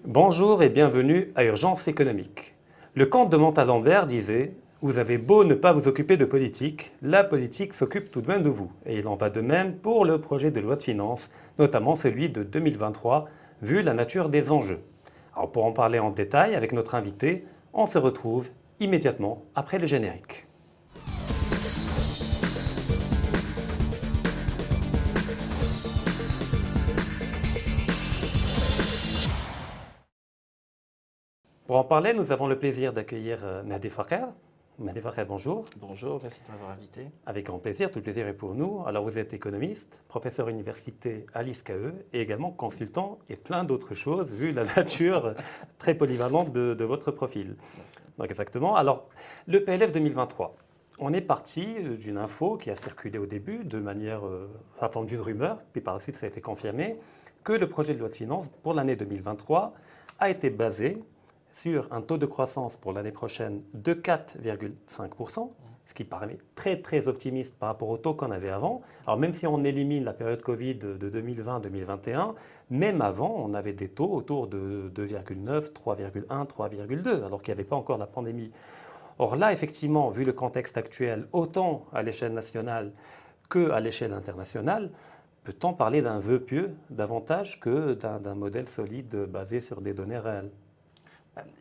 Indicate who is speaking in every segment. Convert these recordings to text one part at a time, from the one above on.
Speaker 1: Bonjour et bienvenue à Urgence économique. Le comte de Montalembert disait « Vous avez beau ne pas vous occuper de politique, la politique s'occupe tout de même de vous ». Et il en va de même pour le projet de loi de finances, notamment celui de 2023, vu la nature des enjeux. Alors pour en parler en détail avec notre invité, on se retrouve immédiatement après le générique. Pour en parler, nous avons le plaisir d'accueillir Mehdi Fakher. Mehdi Fakher, bonjour.
Speaker 2: Bonjour, merci de m'avoir invité.
Speaker 1: Avec grand plaisir, tout le plaisir est pour nous. Alors vous êtes économiste, professeur université à l'ISCAE et également consultant et plein d'autres choses vu la nature très polyvalente de votre profil.
Speaker 2: Merci.
Speaker 1: Donc exactement. Alors le PLF 2023, on est parti d'une info qui a circulé au début de manière attendue de rumeur, puis par la suite ça a été confirmé, que le projet de loi de finances pour l'année 2023 a été basé sur un taux de croissance pour l'année prochaine de 4,5%, ce qui paraît très très optimiste par rapport au taux qu'on avait avant. Alors même si on élimine la période Covid de 2020-2021, même avant, on avait des taux autour de 2,9, 3,1, 3,2, alors qu'il n'y avait pas encore la pandémie. Or là, effectivement, vu le contexte actuel, autant à l'échelle nationale qu'à l'échelle internationale, peut-on parler d'un vœu pieux davantage que d'un modèle solide basé sur des données réelles?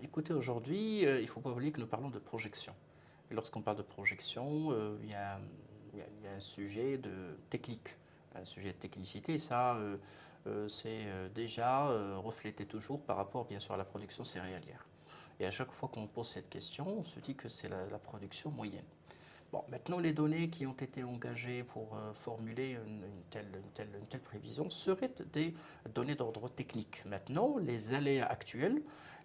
Speaker 2: Écoutez, aujourd'hui, il ne faut pas oublier que nous parlons de projection. Et lorsqu'on parle de projection, il y a un sujet de technique, un sujet de technicité, et ça, c'est déjà reflété toujours par rapport, bien sûr, à la production céréalière. Et à chaque fois qu'on pose cette question, on se dit que c'est la production moyenne. Bon, maintenant, les données qui ont été engagées pour formuler une telle prévision seraient des données d'ordre technique. Maintenant, les aléas actuels,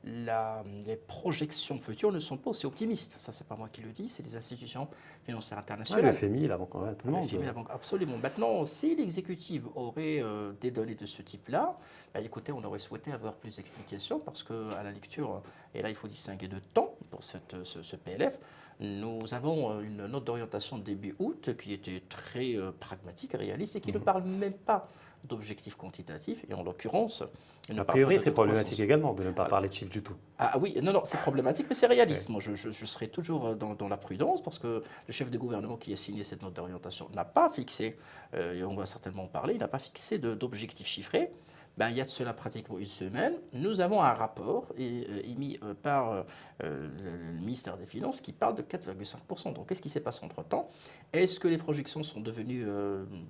Speaker 2: les projections futures ne sont pas aussi optimistes. Ça, c'est pas moi qui le dis, c'est les institutions financières
Speaker 1: Ouais,
Speaker 2: internationales.
Speaker 1: le FMI, la Banque tout le
Speaker 2: Le
Speaker 1: monde.
Speaker 2: FMI, la banque, absolument. Maintenant, si l'exécutif aurait des données de ce type-là, bah, écoutez, on aurait souhaité avoir plus d'explications parce qu'à la lecture, et là il faut distinguer de temps pour ce PLF, nous avons une note d'orientation de début août qui était très pragmatique, réaliste et qui ne parle même pas d'objectifs quantitatifs. Et en l'occurrence, il ne
Speaker 1: A
Speaker 2: parle pas
Speaker 1: priori,
Speaker 2: de
Speaker 1: c'est problématique
Speaker 2: croissance.
Speaker 1: également de ne pas
Speaker 2: Alors,
Speaker 1: parler de chiffres du tout.
Speaker 2: ah oui, non, non, c'est problématique, mais c'est réaliste. Moi, je serai toujours dans la prudence parce que le chef de gouvernement qui a signé cette note d'orientation n'a pas fixé, et on va certainement en parler, il n'a pas fixé d'objectifs chiffrés. Ben, il y a de cela pratiquement une semaine, nous avons un rapport émis par le ministère des Finances qui parle de 4,5%. Donc, qu'est-ce qui s'est passé entre-temps? Est-ce que les projections sont devenues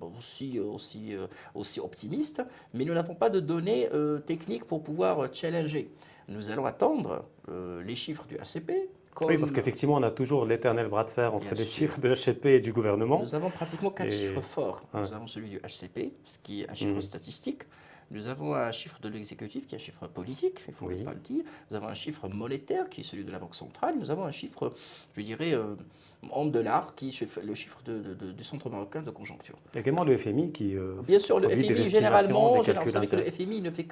Speaker 2: aussi optimistes? Mais nous n'avons pas de données techniques pour pouvoir challenger. Nous allons attendre les chiffres du ACP.
Speaker 1: Oui, parce
Speaker 2: Comme,
Speaker 1: qu'effectivement, on a toujours l'éternel bras de fer entre
Speaker 2: bien
Speaker 1: les
Speaker 2: sûr,
Speaker 1: chiffres de l'HCP et du gouvernement.
Speaker 2: nous avons pratiquement quatre
Speaker 1: Et
Speaker 2: chiffres forts.
Speaker 1: ouais.
Speaker 2: Nous avons celui du HCP, ce qui est un chiffre statistique. Nous avons un chiffre de l'exécutif qui est un chiffre politique, il ne faut
Speaker 1: Oui.
Speaker 2: pas le dire. Nous avons un chiffre monétaire qui est celui de la Banque centrale. Nous avons un chiffre, je dirais, en dollars qui est le chiffre du Centre marocain de conjoncture.
Speaker 1: Également le FMI qui
Speaker 2: Bien sûr, le
Speaker 1: produit des
Speaker 2: FMI,
Speaker 1: estimations, des
Speaker 2: vous
Speaker 1: calculs
Speaker 2: savez que le
Speaker 1: internes.
Speaker 2: FMI il ne fait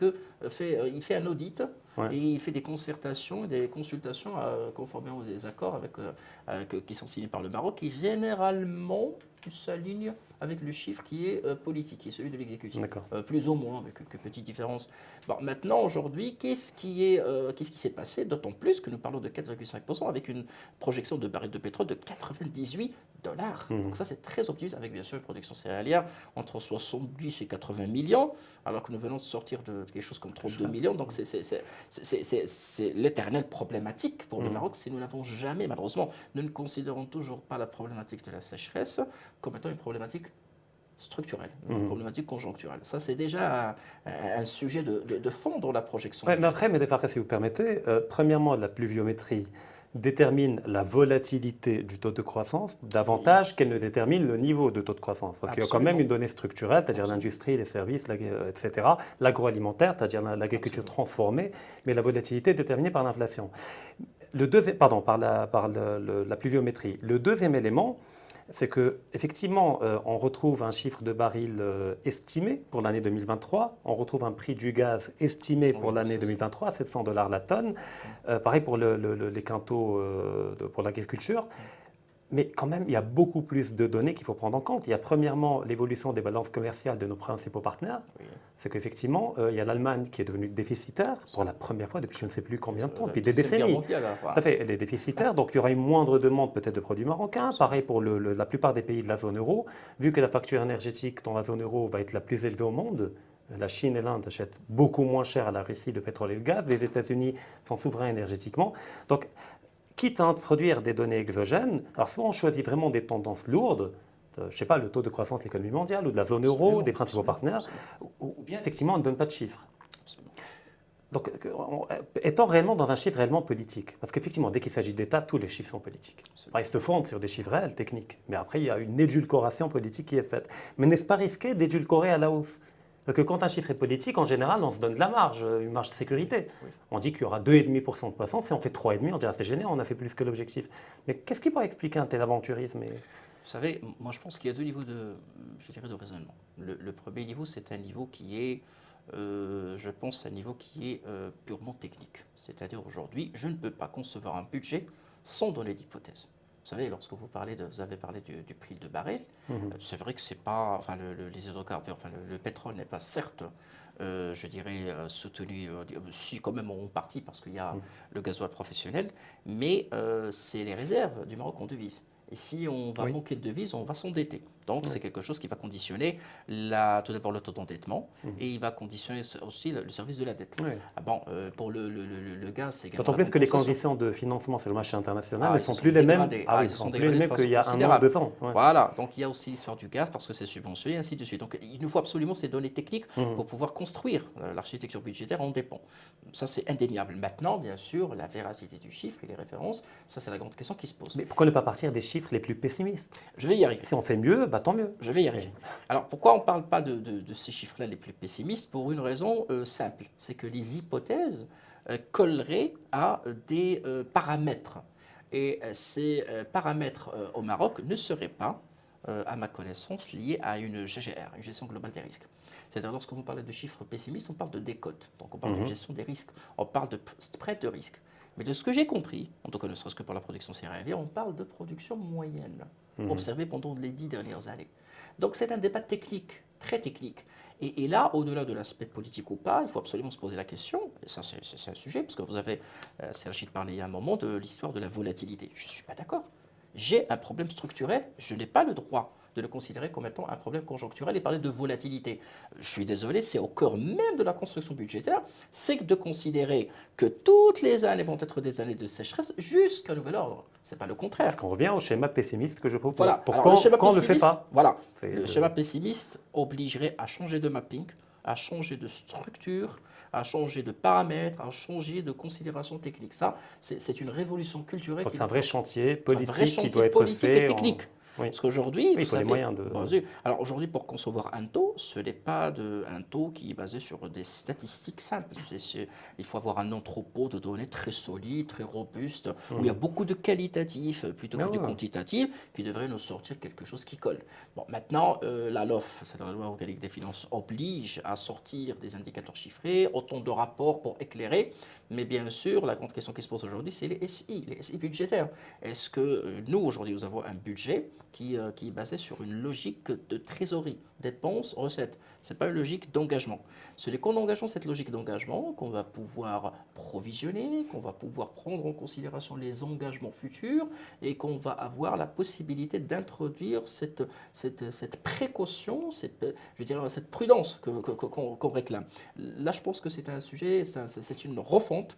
Speaker 2: il fait un audit
Speaker 1: Ouais.
Speaker 2: et il fait des concertations et des consultations conformément aux accords qui sont signés par le Maroc, qui généralement s'alignent avec le chiffre qui est politique, qui est celui de l'exécutif.
Speaker 1: D'accord.
Speaker 2: Plus ou moins, avec quelques petites différences. Bon, maintenant, aujourd'hui, qu'est-ce qui s'est passé? D'autant plus que nous parlons de 4,5% avec une projection de baril de pétrole de 98 dollars. Donc ça, c'est très optimiste, avec bien sûr une production céréalière entre 70 et 80 millions, alors que nous venons de sortir de quelque chose comme 32 millions. Donc c'est l'éternelle problématique pour le Maroc, si nous n'avons jamais, malheureusement, nous ne considérons toujours pas la problématique de la sécheresse comme étant une problématique structurelle, une problématique conjoncturelle. Ça, c'est déjà un sujet de fond dans la projection.
Speaker 1: Ouais, mais après, Mehdi Fakher, si vous permettez, premièrement, la pluviométrie détermine la volatilité du taux de croissance davantage qu'elle ne détermine le niveau de taux de croissance. Parce qu'il y a quand même
Speaker 2: Absolument.
Speaker 1: une donnée structurelle, c'est-à-dire
Speaker 2: Absolument.
Speaker 1: l'industrie, les services, etc., l'agroalimentaire, c'est-à-dire l'agriculture transformée, mais la volatilité est déterminée par l'inflation. Pardon, par la pluviométrie. Le deuxième élément, c'est qu'effectivement, on retrouve un chiffre de baril estimé pour l'année 2023, on retrouve un prix du gaz estimé pour
Speaker 2: Oui,
Speaker 1: l'année
Speaker 2: c'est ça.
Speaker 1: 2023 à 700 dollars la tonne. Pareil pour les quintaux pour l'agriculture. Mais quand même, il y a beaucoup plus de données qu'il faut prendre en compte. Il y a premièrement l'évolution des balances commerciales de nos principaux partenaires.
Speaker 2: Oui.
Speaker 1: C'est qu'effectivement, il y a l'Allemagne qui est devenue déficitaire pour la première fois depuis je ne sais plus combien de temps, depuis des
Speaker 2: Deuxième Guerre
Speaker 1: décennies.
Speaker 2: mondiale,
Speaker 1: Tout à fait, elle est déficitaire, donc il y aura une moindre demande peut-être de produits marocains. Pareil pour la plupart des pays de la zone euro. Vu que la facture énergétique dans la zone euro va être la plus élevée au monde, la Chine et l'Inde achètent beaucoup moins cher à la Russie le pétrole et le gaz. Les États-Unis sont souverains énergétiquement. Donc, quitte à introduire des données exogènes, alors soit on choisit vraiment des tendances lourdes, je ne sais pas, le taux de croissance de l'économie mondiale ou de la zone euro,
Speaker 2: Absolument,
Speaker 1: des principaux
Speaker 2: absolument,
Speaker 1: partenaires,
Speaker 2: absolument,
Speaker 1: ou bien effectivement on ne donne pas de chiffres.
Speaker 2: absolument.
Speaker 1: Donc, étant réellement dans un chiffre réellement politique, parce qu'effectivement, dès qu'il s'agit d'État, tous les chiffres sont politiques. Enfin, ils se fondent sur des chiffres réels, techniques, mais après, il y a une édulcoration politique qui est faite. Mais n'est-ce pas risqué d'édulcorer à la hausse? Parce que quand un chiffre est politique, en général, on se donne de la marge, une marge de sécurité.
Speaker 2: Oui.
Speaker 1: On dit qu'il y aura 2,5% de croissance, si on fait 3,5%, on dirait c'est génial, on a fait plus que l'objectif. Mais qu'est-ce qui pourrait expliquer un tel aventurisme
Speaker 2: Vous savez, moi je pense qu'il y a deux niveaux je dirais, de raisonnement. Le premier niveau, c'est un niveau qui est, je pense, un niveau qui est purement technique. C'est-à-dire aujourd'hui, je ne peux pas concevoir un budget sans donner d'hypothèse. Vous savez, lorsque vous avez parlé du prix de baril, c'est vrai que c'est pas, enfin, les hydrocarbures, enfin, le pétrole n'est pas certes, je dirais, soutenu, si quand même en partie parce qu'il y a le gasoil professionnel, mais c'est les réserves du Maroc en devises. Et si on va manquer de devises, on va s'endetter. Donc c'est quelque chose qui va conditionner tout d'abord le taux d'endettement et il va conditionner aussi le service de la dette.
Speaker 1: Oui.
Speaker 2: Ah bon, pour le gaz, c'est également
Speaker 1: D'autant
Speaker 2: la
Speaker 1: plus que les
Speaker 2: compensation.
Speaker 1: conditions de financement sur le marché international ne
Speaker 2: Ils se
Speaker 1: sont
Speaker 2: sont
Speaker 1: plus les mêmes.
Speaker 2: dégradés.
Speaker 1: Ah oui,
Speaker 2: Ils se sont
Speaker 1: plus les
Speaker 2: dégradés de
Speaker 1: mêmes
Speaker 2: façon
Speaker 1: qu'il y a un an,
Speaker 2: considérable.
Speaker 1: 2 ans. Ouais.
Speaker 2: Voilà, donc il y a aussi l'histoire du gaz parce que c'est subventionné, ainsi de suite. Donc il nous faut absolument ces données techniques pour pouvoir construire l'architecture budgétaire en dépend. Ça, c'est indéniable. Maintenant, bien sûr, la véracité du chiffre et les références, ça, c'est la grande question qui se pose.
Speaker 1: Mais pourquoi ne pas partir des chiffres les plus pessimistes?
Speaker 2: Je vais y arriver.
Speaker 1: Si on fait mieux, bah, tant mieux.
Speaker 2: Je vais y arriver. Alors pourquoi on ne parle pas de ces chiffres-là les plus pessimistes? Pour une raison simple, c'est que les hypothèses colleraient à des paramètres. Et ces paramètres au Maroc ne seraient pas, à ma connaissance, liés à une GGR, une gestion globale des risques. C'est-à-dire lorsque vous parlez de chiffres pessimistes, on parle de décote, donc on parle de gestion des risques, on parle de spread de risque. Mais de ce que j'ai compris, en tout cas ne serait-ce que pour la production céréalière, on parle de production moyenne, observée pendant les 10 dernières années. Donc c'est un débat technique, très technique. Et là, au-delà de l'aspect politique ou pas, il faut absolument se poser la question, et ça c'est un sujet, parce que vous avez, Sergi, parlé il y a un moment de l'histoire de la volatilité. Je ne suis pas d'accord. J'ai un problème structurel, je n'ai pas le droit de le considérer comme étant un problème conjoncturel et parler de volatilité. Je suis désolé, c'est au cœur même de la construction budgétaire, c'est de considérer que toutes les années vont être des années de sécheresse jusqu'à nouvel ordre. C'est pas le contraire.
Speaker 1: Parce qu'on revient au schéma pessimiste que je propose.
Speaker 2: Voilà.
Speaker 1: Pourquoi on ne le fait pas?
Speaker 2: Voilà. Le schéma pessimiste obligerait à changer de mapping, à changer de structure, à changer de paramètres, à changer de considérations techniques. Ça, c'est une révolution culturelle.
Speaker 1: Donc c'est un vrai chantier politique
Speaker 2: un vrai chantier
Speaker 1: qui doit être
Speaker 2: politique
Speaker 1: fait.
Speaker 2: et technique.
Speaker 1: Oui.
Speaker 2: Parce qu'aujourd'hui,
Speaker 1: il faut les moyens de.
Speaker 2: Alors aujourd'hui, pour concevoir un taux, ce n'est pas un taux qui est basé sur des statistiques simples. Il faut avoir un entrepôt de données très solide, très robuste, où il y a beaucoup de qualitatifs plutôt que de quantitatifs, qui devrait nous sortir quelque chose qui colle. Bon, maintenant, la LOF, c'est-à-dire la loi organique des finances, oblige à sortir des indicateurs chiffrés, autant de rapports pour éclairer. Mais bien sûr, la grande question qui se pose aujourd'hui, c'est les SI budgétaires. Est-ce que nous, aujourd'hui, nous avons un budget qui est basé sur une logique de trésorerie, dépenses, recettes? Ce n'est pas une logique d'engagement. Ce n'est qu'en engageant cette logique d'engagement qu'on va pouvoir provisionner, qu'on va pouvoir prendre en considération les engagements futurs et qu'on va avoir la possibilité d'introduire cette précaution, cette prudence qu'on réclame. Là, je pense que c'est un sujet, c'est une refonte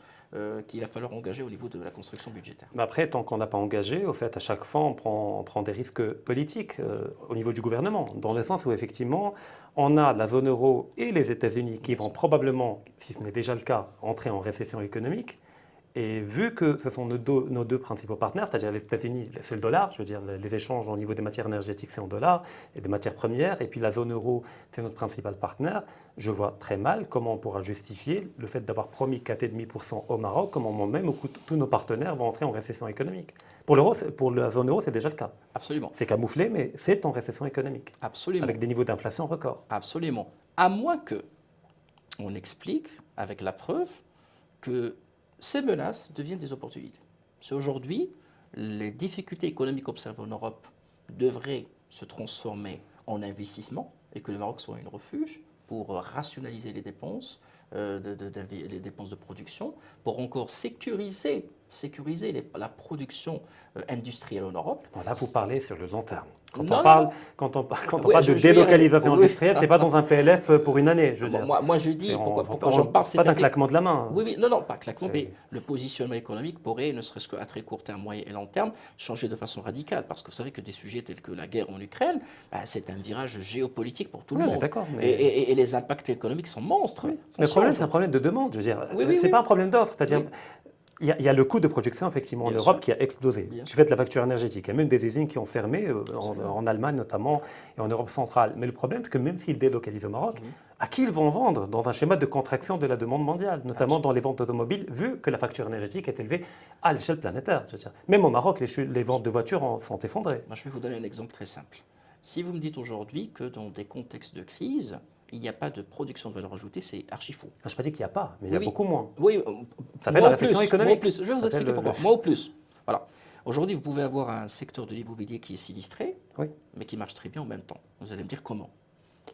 Speaker 2: qu'il va falloir engager au niveau de la construction budgétaire.
Speaker 1: Mais après, tant qu'on n'a pas engagé, au fait, à chaque fois, on prend des risques politiques au niveau du gouvernement, dans le sens où, effectivement, on a la zone euro et les États-Unis qui vont probablement, si ce n'est déjà le cas, entrer en récession économique. Et vu que ce sont nos deux principaux partenaires, c'est-à-dire les États-Unis, c'est le dollar, je veux dire, les échanges au niveau des matières énergétiques, c'est en dollars, et des matières premières, et puis la zone euro, c'est notre principal partenaire, je vois très mal comment on pourra justifier le fait d'avoir promis 4,5% au Maroc, comment même où tous nos partenaires vont entrer en récession économique. Pour la zone euro, c'est déjà le cas.
Speaker 2: Absolument.
Speaker 1: C'est camouflé, mais c'est en récession économique.
Speaker 2: Absolument.
Speaker 1: Avec des niveaux d'inflation records.
Speaker 2: Absolument. À moins que on explique, avec la preuve, que ces menaces deviennent des opportunités. C'est aujourd'hui, les difficultés économiques observées en Europe devraient se transformer en investissement et que le Maroc soit un refuge pour rationaliser les dépenses, les dépenses de production, pour encore sécuriser la production industrielle en Europe.
Speaker 1: Bon, là, vous parlez sur le long terme. Quand
Speaker 2: Non,
Speaker 1: on
Speaker 2: non,
Speaker 1: parle,
Speaker 2: non.
Speaker 1: quand on
Speaker 2: Oui,
Speaker 1: parle de
Speaker 2: je vais y
Speaker 1: délocalisation
Speaker 2: arriver. Oui.
Speaker 1: industrielle, c'est pas dans un PLF pour une année, je veux dire.
Speaker 2: Moi, je dis,
Speaker 1: C'est
Speaker 2: pourquoi j'en parle,
Speaker 1: pas d'un claquement de la main.
Speaker 2: Oui, oui, non, pas claquement,
Speaker 1: C'est-
Speaker 2: mais le positionnement économique pourrait, ne serait-ce qu'à très court terme, moyen et long terme, changer de façon radicale. Parce que vous savez que des sujets tels que la guerre en Ukraine, bah, c'est un virage géopolitique pour tout le
Speaker 1: Oui, mais
Speaker 2: monde.
Speaker 1: d'accord, mais-
Speaker 2: Et les impacts économiques sont monstres.
Speaker 1: Oui. Le problème, c'est un problème de demande. Je veux dire, c'est pas un problème d'offre. C'est-à-dire,
Speaker 2: Oui.
Speaker 1: il y a le coût de production, effectivement, en
Speaker 2: Bien
Speaker 1: Europe
Speaker 2: sûr.
Speaker 1: qui a explosé.
Speaker 2: Bien
Speaker 1: Tu
Speaker 2: sûr.
Speaker 1: fais de la facture énergétique. Il y a même des usines qui ont fermé, en Allemagne notamment, et en Europe centrale. Mais le problème, c'est que même s'ils délocalisent au Maroc, à qui ils vont vendre dans un schéma de contraction de la demande mondiale, notamment dans les ventes automobiles, vu que la facture énergétique est élevée à l'échelle planétaire. Je veux dire, même au Maroc, les ventes de voitures sont effondrées.
Speaker 2: Moi, je vais vous donner un exemple très simple. Si vous me dites aujourd'hui que dans des contextes de crise, il n'y a pas de production de valeur ajoutée, c'est archi faux.
Speaker 1: Je n'ai pas dit qu'il n'y a pas, mais il y a
Speaker 2: Oui,
Speaker 1: beaucoup moins.
Speaker 2: Oui,
Speaker 1: Ça s'appelle la récession économique.
Speaker 2: Moi au plus. Je vais vous
Speaker 1: Ça
Speaker 2: expliquer
Speaker 1: s'appelle
Speaker 2: pourquoi. Moi au plus. Voilà. Aujourd'hui, vous pouvez avoir un secteur de l'immobilier qui est sinistré,
Speaker 1: Oui.
Speaker 2: mais qui marche très bien en même temps. Vous allez me dire comment?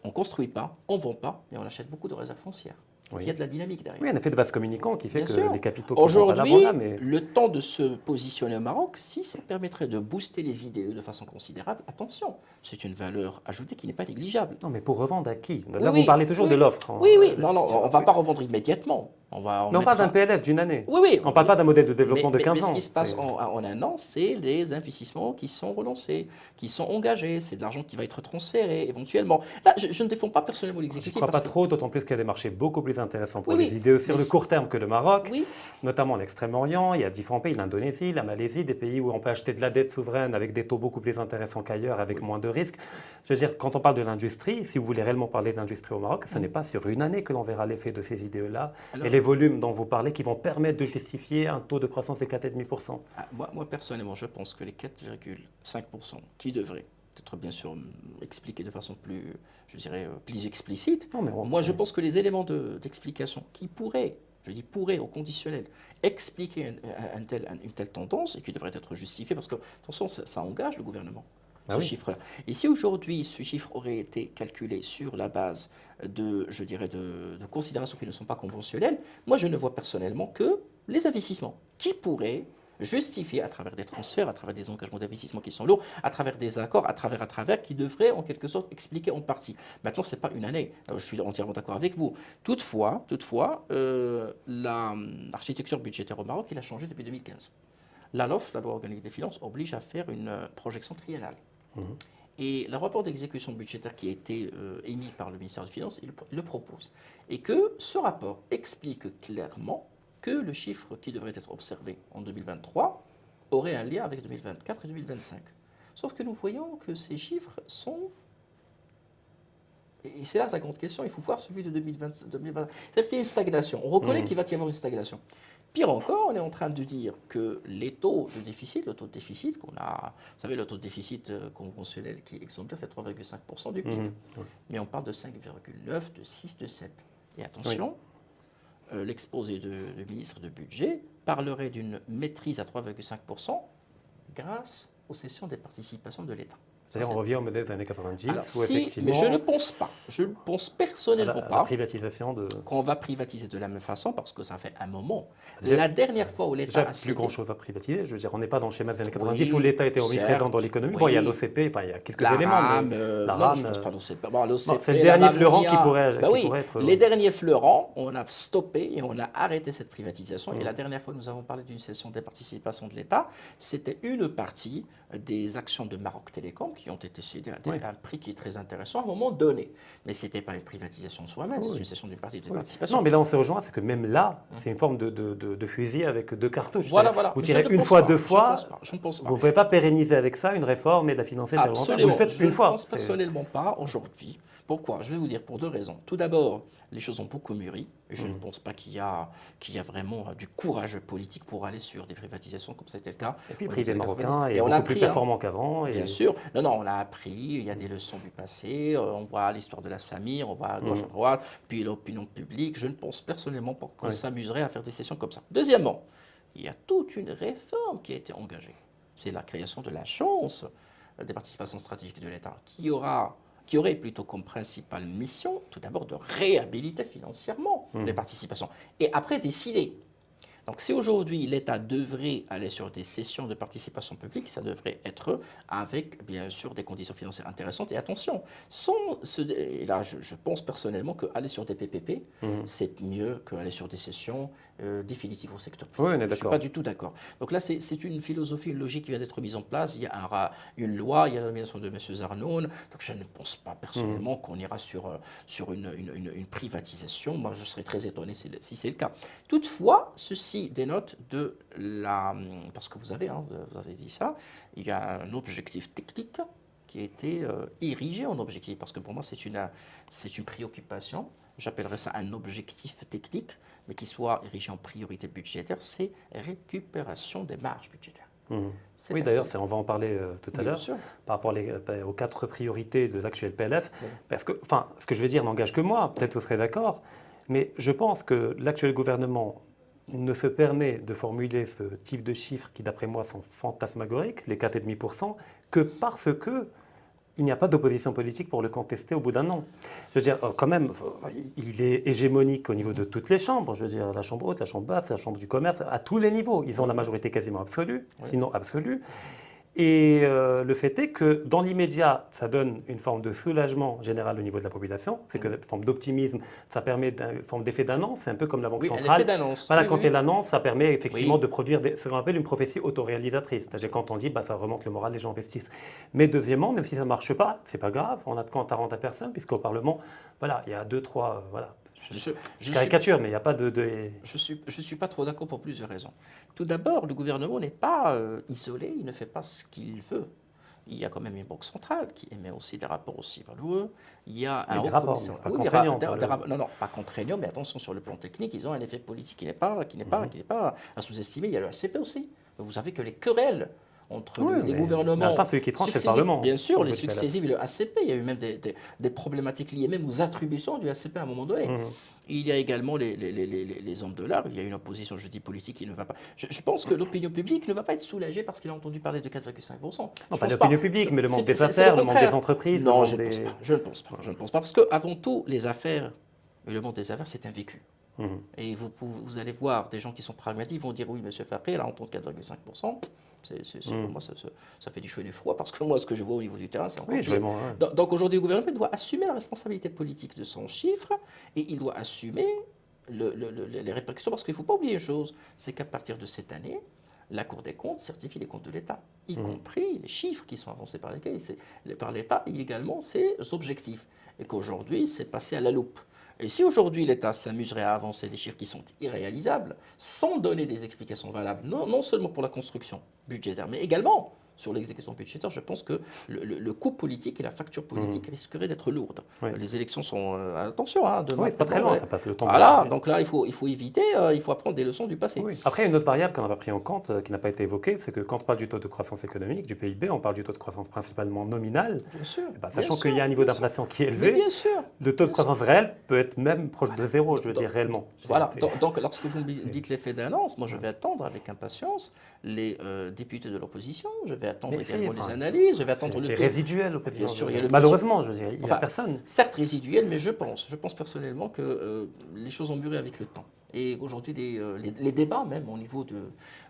Speaker 2: On ne construit pas, on ne vend pas, mais on achète beaucoup de réserves foncières.
Speaker 1: Oui.
Speaker 2: Il y a de la dynamique derrière.
Speaker 1: Oui, un effet de vase communicant qui fait
Speaker 2: Bien
Speaker 1: que
Speaker 2: sûr.
Speaker 1: les capitaux qui vont à
Speaker 2: Aujourd'hui,
Speaker 1: l'avant là, mais...
Speaker 2: le temps de se positionner au Maroc, si ça permettrait de booster les IDE de façon considérable, attention, c'est une valeur ajoutée qui n'est pas négligeable.
Speaker 1: Non, mais pour revendre à qui? Là,
Speaker 2: Oui,
Speaker 1: vous parlez toujours
Speaker 2: oui.
Speaker 1: de l'offre.
Speaker 2: Oui, oui, non, on ne va pas revendre immédiatement.
Speaker 1: Mais on parle d'un PLF d'une année.
Speaker 2: Oui, oui.
Speaker 1: On ne parle pas d'un modèle de développement de 15
Speaker 2: mais
Speaker 1: ans.
Speaker 2: ce qui se passe en un an, c'est les investissements qui sont relancés, qui sont engagés. C'est de l'argent qui va être transféré éventuellement. Là, je ne défends pas personnellement
Speaker 1: Je ne
Speaker 2: l'exécutif.
Speaker 1: crois pas trop, d'autant plus qu'il y a des marchés beaucoup plus intéressants pour
Speaker 2: Oui,
Speaker 1: les
Speaker 2: oui.
Speaker 1: idées sur
Speaker 2: Mais
Speaker 1: le court terme que le Maroc,
Speaker 2: Oui.
Speaker 1: notamment l'Extrême-Orient. Il y a différents pays, l'Indonésie, la Malaisie, des pays où on peut acheter de la dette souveraine avec des taux beaucoup plus intéressants qu'ailleurs, avec moins de risques. Je veux dire, quand on parle de l'industrie, si vous voulez réellement parler d'industrie au Maroc, ce n'est pas sur une année que l'on verra l'effet de ces idées-là et les volumes dont vous parlez qui vont permettre de justifier un taux de croissance de 4,5%.
Speaker 2: Moi, personnellement, je pense que les 4,5% qui devraient être bien sûr expliqués de façon plus, je dirais, plus explicite.
Speaker 1: Non, mais
Speaker 2: moi, je pense que les éléments d'explication qui pourraient, je dis pourraient au conditionnel, expliquer une telle tendance et qui devraient être justifiés, parce que, attention, ça engage le gouvernement. Ce chiffre-là. Et si aujourd'hui ce chiffre aurait été calculé sur la base de, je dirais, de considérations qui ne sont pas conventionnelles, moi je ne vois personnellement que les investissements qui pourraient justifier à travers des transferts, à travers des engagements d'investissement qui sont lourds, à travers des accords, à travers, qui devraient en quelque sorte expliquer en partie. Maintenant, ce n'est pas une année, je suis entièrement d'accord avec vous. Toutefois, l'architecture budgétaire au Maroc, il a changé depuis 2015. La LOF, la loi organique des finances, oblige à faire une projection triennale. Et le rapport d'exécution budgétaire qui a été émis par le ministère des Finances, il le propose. Et que ce rapport explique clairement que le chiffre qui devrait être observé en 2023 aurait un lien avec 2024 et 2025. Sauf que nous voyons que ces chiffres sont... Et c'est là sa grande question, il faut voir celui de 2020. C'est-à-dire qu'il y a une stagnation. On reconnaît qu'il va y avoir une stagnation. Pire encore, on est en train de dire que les taux de déficit, le taux de déficit qu'on a, vous savez, le taux de déficit conventionnel qui est exemplaire, c'est 3,5% du PIB. Mais on parle de 5,9, de 6, de 7. Et attention, l'exposé du ministre de Budget parlerait d'une maîtrise à 3,5% grâce aux cessions des participations de l'État.
Speaker 1: C'est-à-dire on revient au modèle des années 90
Speaker 2: Alors,
Speaker 1: où effectivement...
Speaker 2: mais je ne pense pas, je ne pense personnellement pas
Speaker 1: la privatisation de...
Speaker 2: qu'on va privatiser de la même façon parce que ça fait un moment. La dernière fois où l'État
Speaker 1: a plus grand-chose à privatiser. Je veux dire, on n'est pas dans le schéma des années 90 où
Speaker 2: Oui,
Speaker 1: l'État était omniprésent dans l'économie. Bon, il y a l'OCP, enfin, il y a quelques éléments, mais la RAM...
Speaker 2: je pense pas l'OCP. Bon,
Speaker 1: c'est le dernier fleurant qui pourrait être...
Speaker 2: Les derniers fleurants, on a stoppé et on a arrêté cette privatisation. Et la dernière fois, nous avons parlé d'une cession des participations de l'État. C'était une partie des actions de Maroc Télécom qui ont été cédées à un prix qui est très intéressant à un moment donné. Mais ce n'était pas une privatisation en soi-même, c'est une cession d'une partie des participations.
Speaker 1: Non, mais là, on se rejoint, c'est que même là, c'est une forme de fusil avec deux cartouches.
Speaker 2: Voilà.
Speaker 1: Vous tirez une fois, deux fois,
Speaker 2: je ne pense pas.
Speaker 1: Vous ne pouvez pas pérenniser avec ça une réforme et la financer sur le long terme. Vous le faites une fois.
Speaker 2: Je ne pense personnellement pas aujourd'hui. Pourquoi? Je vais vous dire pour deux raisons. Tout d'abord, les choses ont beaucoup mûri. Je ne pense pas qu'il y a vraiment du courage politique pour aller sur des privatisations comme c'était le cas.
Speaker 1: Et puis le privé marocain est beaucoup plus performant qu'avant.
Speaker 2: Bien sûr. Non, on a appris. Il y a des leçons du passé. On voit l'histoire de la Samir, on voit à gauche, à droite, puis l'opinion publique. Je ne pense personnellement pas qu'on s'amuserait à faire des sessions comme ça. Deuxièmement, il y a toute une réforme qui a été engagée. c'est la création de l'agence des participations stratégiques de l'État, qui aurait plutôt comme principale mission, tout d'abord, de réhabiliter financièrement les participations, et après décider. Donc si aujourd'hui l'État devrait aller sur des cessions de participation publique, ça devrait être avec bien sûr des conditions financières intéressantes. Et attention, et là je pense personnellement qu'aller sur des PPP, c'est mieux qu'aller sur des cessions définitives au secteur privé.
Speaker 1: Oui, on est
Speaker 2: Je ne suis
Speaker 1: d'accord.
Speaker 2: pas du tout d'accord. Donc là c'est une philosophie, une logique qui vient d'être mise en place. Il y a une loi, il y a la nomination de M. Zarnoun. Donc je ne pense pas personnellement qu'on ira sur une privatisation. Moi je serais très étonné si c'est le cas. Toutefois, ceci dénote parce que vous avez dit ça, il y a un objectif technique qui a été érigé en objectif, parce que pour moi c'est une préoccupation, j'appellerais ça un objectif technique, mais qui soit érigé en priorité budgétaire, c'est récupération des marges budgétaires.
Speaker 1: Oui, d'ailleurs, on va en parler tout à l'heure,
Speaker 2: sûr.
Speaker 1: par rapport aux 4 priorités de l'actuel PLF.
Speaker 2: Oui.
Speaker 1: Parce que, enfin, ce que je vais dire n'engage que moi, peut-être vous serez d'accord, mais je pense que l'actuel gouvernement ne se permet de formuler ce type de chiffres qui, d'après moi, sont fantasmagoriques, les 4,5%, que parce que il n'y a pas d'opposition politique pour le contester au bout d'un an. Je veux dire, quand même, il est hégémonique au niveau de toutes les chambres. Je veux dire, la chambre haute, la chambre basse, la chambre du commerce, à tous les niveaux. Ils ont la majorité quasiment absolue, sinon absolue. Et le fait est que dans l'immédiat, ça donne une forme de soulagement général au niveau de la population. C'est que une forme d'optimisme, ça permet une forme d'effet d'annonce. C'est un peu comme la Banque centrale.
Speaker 2: L'effet d'annonce.
Speaker 1: Voilà, quand elle annonce, ça permet effectivement
Speaker 2: Oui.
Speaker 1: de produire ce qu'on appelle une prophétie autoréalisatrice. C'est-à-dire quand on dit, ça remonte le moral, les gens investissent. Mais deuxièmement, même si ça ne marche pas, c'est pas grave. On a de compte à rendre à personne, puisqu'au Parlement, voilà, il y a 2, 3, voilà. Je caricature, mais il n'y a pas de...
Speaker 2: Je suis pas trop d'accord pour plusieurs raisons. Tout d'abord, le gouvernement n'est pas isolé, il ne fait pas ce qu'il veut. Il y a quand même une banque centrale qui émet aussi des rapports aussi valoureux. Il y a un
Speaker 1: des rapports,
Speaker 2: commissaire-
Speaker 1: pas
Speaker 2: oui,
Speaker 1: contraignants.
Speaker 2: non, pas contraignants, mais attention, sur le plan technique, ils ont un effet politique qui n'est pas à sous-estimer. Il y a le ACP aussi. Vous savez que les querelles entre les gouvernements...
Speaker 1: Enfin, celui qui tranche, c'est le Parlement.
Speaker 2: Bien sûr, les successives et le ACP. Il y a eu même des problématiques liées même aux attributions du ACP à un moment donné. Il y a également les hommes de l'art. Il y a une opposition, je dis politique, qui ne va pas... Je pense que l'opinion publique ne va pas être soulagée parce qu'il a entendu parler de 4,5%.
Speaker 1: Non, pas l'opinion publique, mais le monde des affaires, le monde des entreprises.
Speaker 2: Non, je ne pense pas. Je ne pense pas. Parce qu'avant tout, les affaires et le monde des affaires, c'est un vécu. Et vous allez voir des gens qui sont pragmatiques, vont dire oui, monsieur Fabré, elle a entendu 4,5%. Pour moi, ça fait du chaud et du froid, parce que moi, ce que je vois au niveau du terrain, c'est encore pire. Donc aujourd'hui, le gouvernement doit assumer la responsabilité politique de son chiffre, et il doit assumer les répercussions, parce qu'il ne faut pas oublier une chose, c'est qu'à partir de cette année, la Cour des comptes certifie les comptes de l'État, y compris les chiffres qui sont avancés par l'État, et également ses objectifs. Et qu'aujourd'hui, c'est passé à la loupe. Et si aujourd'hui l'État s'amuserait à avancer des chiffres qui sont irréalisables, sans donner des explications valables, non seulement pour la construction budgétaire, mais également sur l'exécution budgétaire, je pense que le coût politique et la facture politique risqueraient d'être lourdes. Les élections sont... attention, demain...
Speaker 1: Oui, c'est pas très loin, ça passe le temps.
Speaker 2: Voilà, donc là, il faut éviter, il faut apprendre des leçons du passé.
Speaker 1: Après, il y a une autre variable qu'on n'a pas pris en compte, qui n'a pas été évoquée, c'est que quand on parle du taux de croissance économique, du PIB, on parle du taux de croissance principalement nominal.
Speaker 2: Bien sûr.
Speaker 1: Sachant qu'il y a un niveau d'inflation qui est élevé,
Speaker 2: bien sûr,
Speaker 1: le taux de croissance réel peut être même proche de zéro, je veux dire, réellement.
Speaker 2: Voilà, donc lorsque vous me dites l'effet d'annonce, moi je vais attendre avec impatience les députés de l'opposition, je vais attendre également les analyses, je vais attendre le...
Speaker 1: C'est résiduel, l'opposition.
Speaker 2: Bien sûr,
Speaker 1: malheureusement, je veux dire, il n'y a personne.
Speaker 2: Certes résiduel, mais je pense personnellement que les choses ont mûri avec le temps. Et aujourd'hui, les débats, même au niveau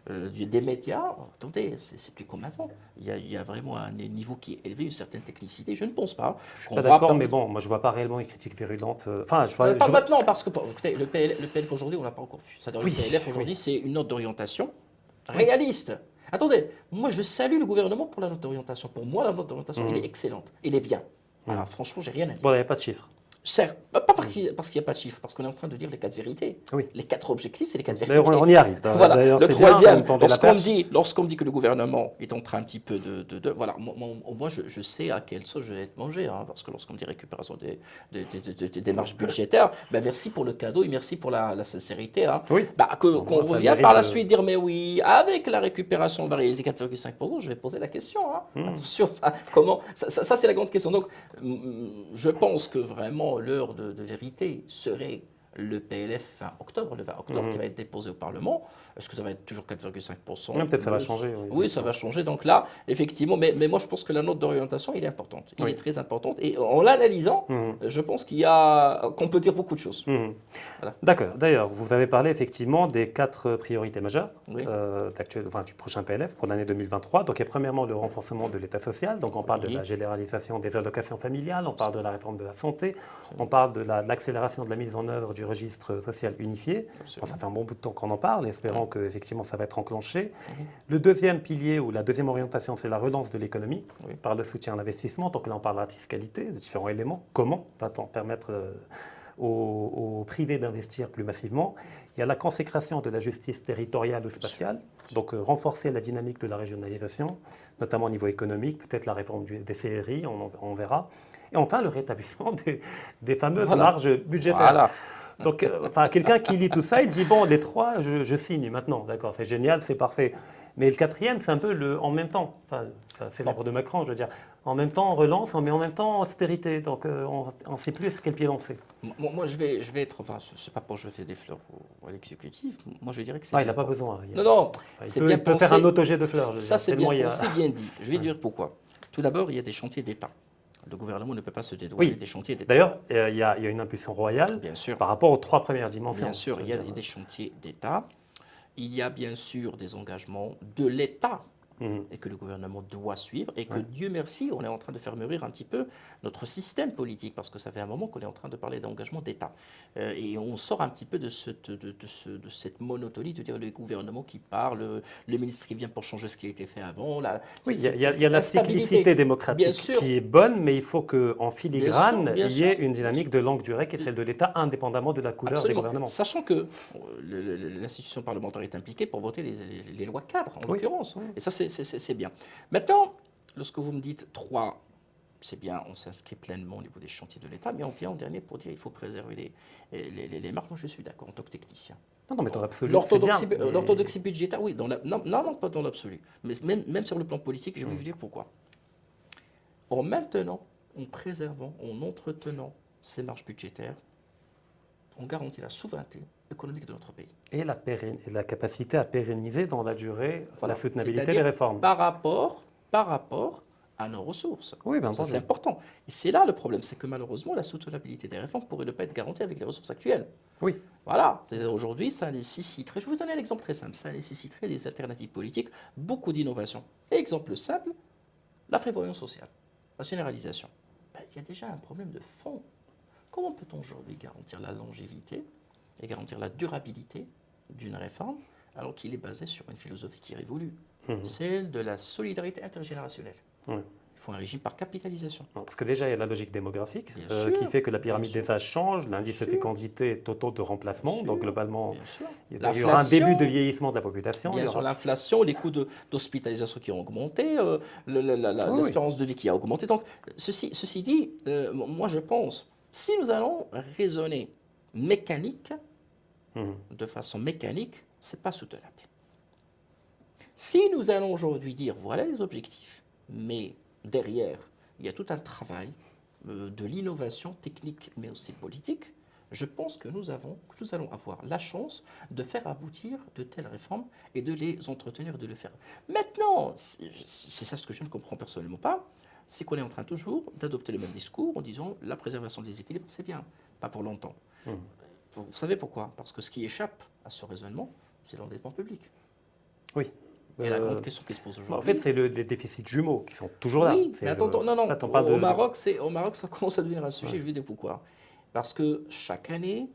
Speaker 2: des médias, attendez, c'est plus comme avant. Il y a vraiment un niveau qui est élevé, une certaine technicité. Je ne pense pas.
Speaker 1: Je ne suis pas d'accord, mais bon, moi je ne vois pas réellement une critique virulente. Enfin,
Speaker 2: pas maintenant, parce que écoutez, le PLF aujourd'hui, on ne l'a pas encore vu. C'est-à-dire le PLF aujourd'hui, c'est une note d'orientation réaliste. Attendez, moi je salue le gouvernement pour la note d'orientation. Pour moi, la note d'orientation, elle est excellente. Elle est bien. Alors franchement, j'ai rien à dire.
Speaker 1: Bon, il n'y a pas de chiffres.
Speaker 2: Certes, pas parce qu'il n'y a pas de chiffres, parce qu'on est en train de dire les 4 vérités. Les 4 objectifs, c'est les 4 vérités.
Speaker 1: On y arrive.
Speaker 2: Voilà. Le troisième, lorsqu'on me dit que le gouvernement est en train un petit peu voilà, moi je sais à quelle sauce je vais être mangé, parce que lorsqu'on me dit récupération des marges budgétaires, merci pour le cadeau et merci pour la sincérité. Qu'on revient par la suite dire, mais oui, avec la récupération, on va réaliser 4,5%, je vais poser la question. Attention, comment ça c'est la grande question. Donc, je pense que vraiment, l'heure de vérité serait le PLF fin octobre, le 20 octobre, qui va être déposé au Parlement. Est-ce que ça va être toujours 4,5%?
Speaker 1: Peut-être ça va changer.
Speaker 2: Oui, ça va changer. Donc là, effectivement, mais moi je pense que la note d'orientation, elle est importante. Elle est très importante. Et en l'analysant, je pense qu'on peut dire beaucoup de choses.
Speaker 1: Voilà. D'accord. D'ailleurs, vous avez parlé effectivement des 4 priorités majeures du prochain PLF pour l'année 2023. Donc, il y a premièrement le renforcement de l'État social. Donc, on parle de la généralisation des allocations familiales, on parle de la réforme de la santé, on parle de l'accélération de la mise en œuvre du registre social unifié. Bon, ça fait un bon bout de temps qu'on en parle, espérons que effectivement ça va être enclenché. Le deuxième pilier ou la deuxième orientation, c'est la relance de l'économie par le soutien à l'investissement. Donc là, on parle de la fiscalité, de différents éléments. Comment va-t-on permettre aux privés d'investir plus massivement? Il y a la consécration de la justice territoriale ou spatiale, donc renforcer la dynamique de la régionalisation, notamment au niveau économique, peut-être la réforme des CRI, on verra. Et enfin, le rétablissement des fameuses marges budgétaires.
Speaker 2: Voilà.
Speaker 1: Donc, quelqu'un qui lit tout ça, il dit, bon, les 3, je signe maintenant, d'accord, c'est génial, c'est parfait. Mais le 4e, c'est un peu le en même temps. C'est l'ordre de Macron, je veux dire. En même temps, on relance, mais en même temps, austérité. Donc, on ne sait plus sur quel pied lancer.
Speaker 2: Moi, je vais être. Enfin, ce n'est pas pour jeter des fleurs à l'exécutif. Moi, je dirais que c'est.
Speaker 1: Il n'a pas besoin.
Speaker 2: Non.
Speaker 1: Il peut faire un autojet de fleurs.
Speaker 2: Ça, c'est bien pensé, bien dit. Je vais dire pourquoi. Tout d'abord, il y a des chantiers d'État. Le gouvernement ne peut pas se dédouaner des chantiers d'État.
Speaker 1: D'ailleurs, il y a une impulsion royale par rapport aux 3 premières dimensions.
Speaker 2: Bien sûr, il y a des chantiers d'État. Il y a bien sûr des engagements de l'État et que le gouvernement doit suivre. Et que Dieu merci, on est en train de faire mûrir un petit peu notre système politique, parce que ça fait un moment qu'on est en train de parler d'engagement d'État. Et on sort un petit peu de cette monotonie, de dire le gouvernement qui parle, le ministre qui vient pour changer ce qui a été fait avant.
Speaker 1: Il y a la cyclicité démocratique qui est bonne, mais il faut qu'en filigrane, il y ait une dynamique de longue durée qui est celle de l'État, indépendamment de la couleur des gouvernements.
Speaker 2: Sachant que l'institution parlementaire est impliquée pour voter les lois cadres, en l'occurrence. Et ça, c'est bien. Maintenant, lorsque vous me dites 3, c'est bien, on s'inscrit pleinement au niveau des chantiers de l'État, mais on vient en dernier pour dire qu'il faut préserver les marques. Moi, je suis d'accord en tant que technicien.
Speaker 1: Non, mais dans l'absolu,
Speaker 2: l'orthodoxie budgétaire, oui. Non, pas dans l'absolu. Mais même sur le plan politique, je vais vous dire pourquoi. En maintenant, en préservant, en entretenant ces marges budgétaires, on garantit la souveraineté économique de notre pays.
Speaker 1: Et la capacité à pérenniser dans la durée la soutenabilité des réformes.
Speaker 2: Par rapport à nos ressources.
Speaker 1: Oui, bien
Speaker 2: ça, c'est important. Et c'est là le problème, c'est que malheureusement, la soutenabilité des réformes pourrait ne pas être garantie avec les ressources actuelles.
Speaker 1: Oui.
Speaker 2: Voilà. Aujourd'hui, ça nécessiterait, je vais vous donner un exemple très simple, ça nécessiterait des alternatives politiques, beaucoup d'innovation. Exemple simple, la prévoyance sociale, la généralisation. Il y a déjà un problème de fond. Comment peut-on aujourd'hui garantir la longévité et garantir la durabilité d'une réforme alors qu'il est basé sur une philosophie qui est révolue, celle de la solidarité intergénérationnelle. Il faut un régime par capitalisation.
Speaker 1: Parce que déjà, il y a la logique démographique qui fait que la pyramide des âges change, l'indice de fécondité totaux de remplacement, donc globalement, il y aura un début de vieillissement de la population.
Speaker 2: Bien sûr, l'inflation, les coûts d'hospitalisation qui ont augmenté, l'espérance de vie qui a augmenté. Donc, ceci dit, moi je pense, si nous allons raisonner de façon mécanique, ce n'est pas soutenable. Si nous allons aujourd'hui dire, voilà les objectifs, mais derrière, il y a tout un travail de l'innovation technique, mais aussi politique, je pense que nous allons avoir la chance de faire aboutir de telles réformes et de les entretenir, de le faire. Maintenant, c'est ça ce que je ne comprends personnellement pas, c'est qu'on est en train toujours d'adopter le même discours en disant la préservation des équilibres, c'est bien, pas pour longtemps. Vous savez pourquoi? Parce que ce qui échappe à ce raisonnement, c'est l'endettement public.
Speaker 1: Oui.
Speaker 2: Et la grande question qui se pose aujourd'hui.
Speaker 1: En fait, c'est les déficits jumeaux qui sont toujours là.
Speaker 2: Oui, mais attends, non. En fait, au Maroc, ça commence à devenir un sujet. Je vais dire pourquoi. Parce que chaque année,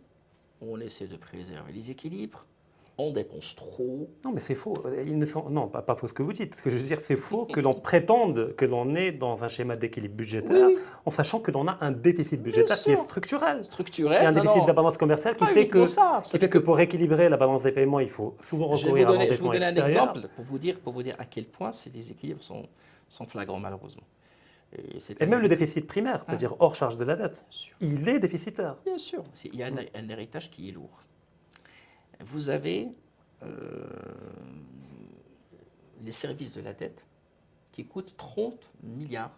Speaker 2: on essaie de préserver les équilibres. On dépense trop.
Speaker 1: Non, mais c'est faux. Non, pas faux ce que vous dites. Ce que je veux dire, c'est faux que l'on prétende que l'on est dans un schéma d'équilibre budgétaire en sachant que l'on a un déficit budgétaire qui est structurel.
Speaker 2: Structurel.
Speaker 1: Et un déficit de la balance commerciale qui fait que pour équilibrer la balance des paiements, il faut souvent recourir à l'endettement extérieur.
Speaker 2: Je vais vous donner un exemple pour vous dire à quel point ces déséquilibres sont flagrants, malheureusement.
Speaker 1: Et même le déficit primaire, c'est-à-dire hors charge de la dette, il est déficitaire.
Speaker 2: Bien sûr. Il y a un héritage qui est lourd. Vous avez les services de la dette qui coûtent 30 milliards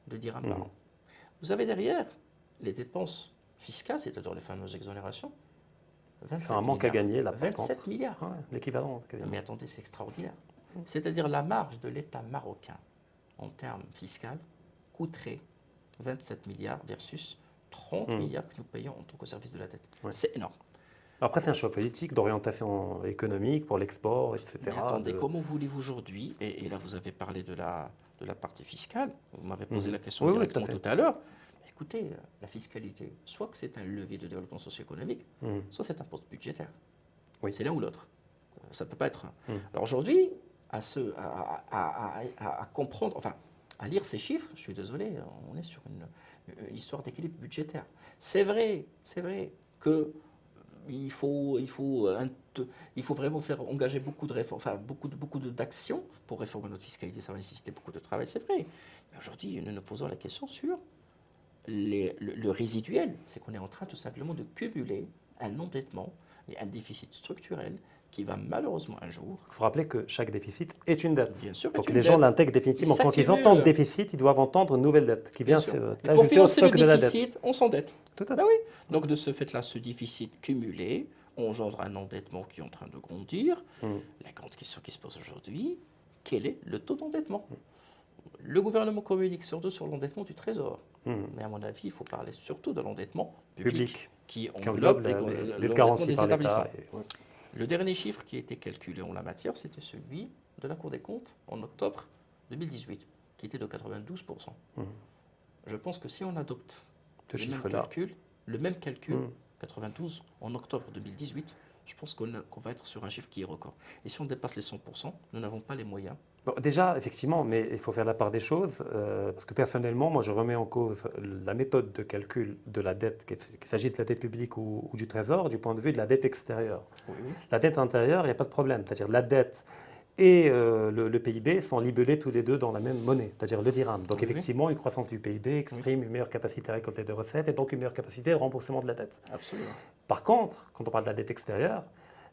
Speaker 2: de dirhams par an. Vous avez derrière les dépenses fiscales, c'est-à-dire les fameuses exonérations,
Speaker 1: C'est un manque à gagner, là, par
Speaker 2: 27
Speaker 1: contre.
Speaker 2: milliards.
Speaker 1: Ouais, l'équivalent. quasiment.
Speaker 2: Mais attendez, c'est extraordinaire. C'est-à-dire la marge de l'État marocain en termes fiscaux coûterait 27 milliards versus 30 milliards que nous payons en tant que service de la dette.
Speaker 1: Ouais.
Speaker 2: C'est énorme.
Speaker 1: Après, c'est un choix politique d'orientation économique pour l'export, etc.
Speaker 2: Mais attendez, comment voulez-vous aujourd'hui, et là vous avez parlé de la partie fiscale, vous m'avez posé la question directement tout à l'heure. Écoutez, la fiscalité, soit que c'est un levier de développement socio-économique, soit c'est un poste budgétaire.
Speaker 1: Oui.
Speaker 2: C'est l'un ou l'autre. Ça ne peut pas être. Alors aujourd'hui, à comprendre, enfin, à lire ces chiffres, je suis désolé, on est sur une histoire d'équilibre budgétaire. C'est vrai que il faut vraiment faire engager beaucoup de réformes, enfin beaucoup d'actions pour réformer notre fiscalité. Ça va nécessiter beaucoup de travail, c'est vrai. Mais aujourd'hui, nous nous posons la question sur le résiduel. C'est qu'on est en train tout simplement de cumuler un endettement et un déficit structurel qui va malheureusement un jour.
Speaker 1: Il faut rappeler que chaque déficit est une dette.
Speaker 2: Bien sûr.
Speaker 1: Il faut que les gens l'intègrent définitivement. Quand ils entendent déficit, ils doivent entendre une nouvelle dette qui vient s'ajouter au stock de la dette.
Speaker 2: On s'endette.
Speaker 1: Tout à fait.
Speaker 2: Ben oui. Donc de ce fait-là, ce déficit cumulé engendre un endettement qui est en train de grandir. La grande question qui se pose aujourd'hui, quel est le taux d'endettement? Le gouvernement communique surtout sur l'endettement du Trésor. Mais à mon avis, il faut parler surtout de l'endettement public qui englobe
Speaker 1: les garanties
Speaker 2: des
Speaker 1: par
Speaker 2: établissements.
Speaker 1: l'État.
Speaker 2: Le dernier chiffre qui a été calculé en la matière, c'était celui de la Cour des comptes en octobre 2018, qui était de 92%. Je pense que si on adopte le même calcul, 92 en octobre 2018, je pense qu'on va être sur un chiffre qui est record. Et si on dépasse les 100%, nous n'avons pas les moyens.
Speaker 1: Bon, déjà, effectivement, mais il faut faire la part des choses, parce que personnellement, moi, je remets en cause la méthode de calcul de la dette, qu'il s'agisse de la dette publique ou du Trésor, du point de vue de la dette extérieure.
Speaker 2: Oui.
Speaker 1: La dette intérieure, il n'y a pas de problème. C'est-à-dire la dette et le PIB sont libellés tous les deux dans la même monnaie, c'est-à-dire le dirham. Donc effectivement, une croissance du PIB exprime une meilleure capacité à récolter de recettes et donc une meilleure capacité de remboursement de la dette.
Speaker 2: Absolument.
Speaker 1: Par contre, quand on parle de la dette extérieure,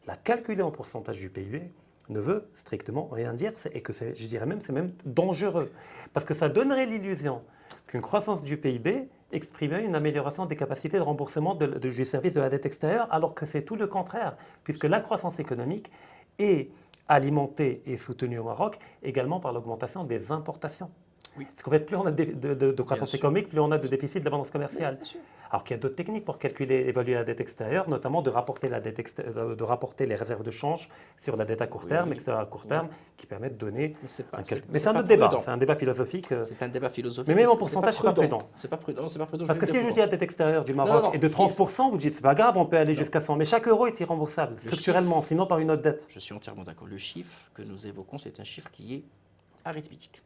Speaker 1: la calculer en pourcentage du PIB ne veut strictement rien dire, et que je dirais même c'est même dangereux, parce que ça donnerait l'illusion qu'une croissance du PIB exprimait une amélioration des capacités de remboursement du service de la dette extérieure, alors que c'est tout le contraire, puisque la croissance économique est alimentée et soutenue au Maroc également par l'augmentation des importations.
Speaker 2: Oui.
Speaker 1: Parce qu'en fait, plus on a de croissance économique, plus on a de déficit de la balance commerciale.
Speaker 2: Bien sûr.
Speaker 1: Alors qu'il y a d'autres techniques pour calculer, évaluer la dette extérieure, notamment de rapporter les réserves de change sur la dette à court terme, et que c'est à court terme qui permet de donner un calcul. Mais c'est un autre débat, c'est un débat philosophique.
Speaker 2: C'est un débat philosophique.
Speaker 1: Mais même en pourcentage, c'est pas prudent.
Speaker 2: C'est pas prudent.
Speaker 1: Parce que si je dis la dette extérieure du Maroc est de 30%, vous dites c'est pas grave, on peut aller jusqu'à 100%. Mais chaque euro est irremboursable, structurellement, sinon par une autre dette.
Speaker 2: Je suis entièrement d'accord. Le chiffre que nous évoquons, c'est un chiffre qui est arithmétique.